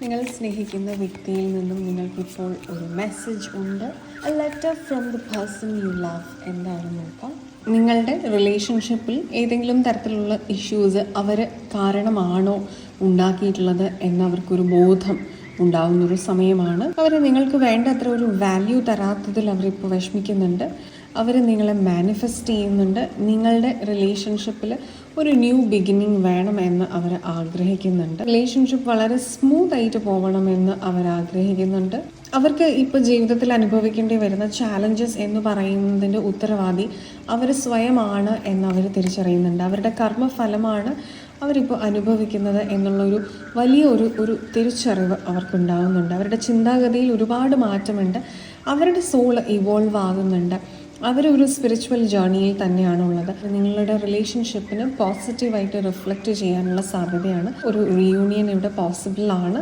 നിങ്ങൾ സ്നേഹിക്കുന്ന വ്യക്തിയിൽ നിന്നും നിങ്ങൾക്കിപ്പോൾ ഒരു മെസ്സേജ് ഉണ്ട്. A letter from the person you love. എന്താണെന്ന് നോക്കാം. നിങ്ങളുടെ റിലേഷൻഷിപ്പിൽ ഏതെങ്കിലും തരത്തിലുള്ള ഇഷ്യൂസ് അവർ കാരണമാണോ ഉണ്ടാക്കിയിട്ടുള്ളത് എന്നവർക്കൊരു ബോധം ഉണ്ടാവുന്നൊരു സമയമാണ്. അവർ നിങ്ങൾക്ക് വേണ്ടത്ര ഒരു വാല്യൂ തരാത്തതിൽ അവരിപ്പോൾ വിഷമിക്കുന്നുണ്ട്. അവർ നിങ്ങളെ മാനിഫെസ്റ്റ് ചെയ്യുന്നുണ്ട്. നിങ്ങളുടെ റിലേഷൻഷിപ്പിൽ ഒരു ന്യൂ ബിഗിനിങ് വേണമെന്ന് അവർ ആഗ്രഹിക്കുന്നുണ്ട്. റിലേഷൻഷിപ്പ് വളരെ സ്മൂത്ത് ആയിട്ട് പോകണമെന്ന് അവർ ആഗ്രഹിക്കുന്നുണ്ട്. അവർക്ക് ഇപ്പോൾ ജീവിതത്തിൽ അനുഭവിക്കേണ്ടി വരുന്ന ചാലഞ്ചസ് എന്ന് പറയുന്നതിൻ്റെ ഉത്തരവാദി അവർ സ്വയമാണ് എന്ന് അവർ തിരിച്ചറിയുന്നുണ്ട്. അവരുടെ കർമ്മഫലമാണ് അവരിപ്പോൾ അനുഭവിക്കുന്നത് എന്നുള്ളൊരു വലിയ ഒരു തിരിച്ചറിവ് അവർക്കുണ്ടാകുന്നുണ്ട്. അവരുടെ ചിന്താഗതിയിൽ ഒരുപാട് മാറ്റമുണ്ട്. അവരുടെ സോൾ ഇവോൾവ് ആകുന്നുണ്ട്. അവരൊരു സ്പിരിച്വൽ ജേർണിയിൽ തന്നെയാണുള്ളത്. നിങ്ങളുടെ റിലേഷൻഷിപ്പിന് പോസിറ്റീവായിട്ട് റിഫ്ലക്റ്റ് ചെയ്യാനുള്ള സാധ്യതയാണ്. ഒരു റീയൂണിയൻ ഇവിടെ പോസിബിൾ ആണ്.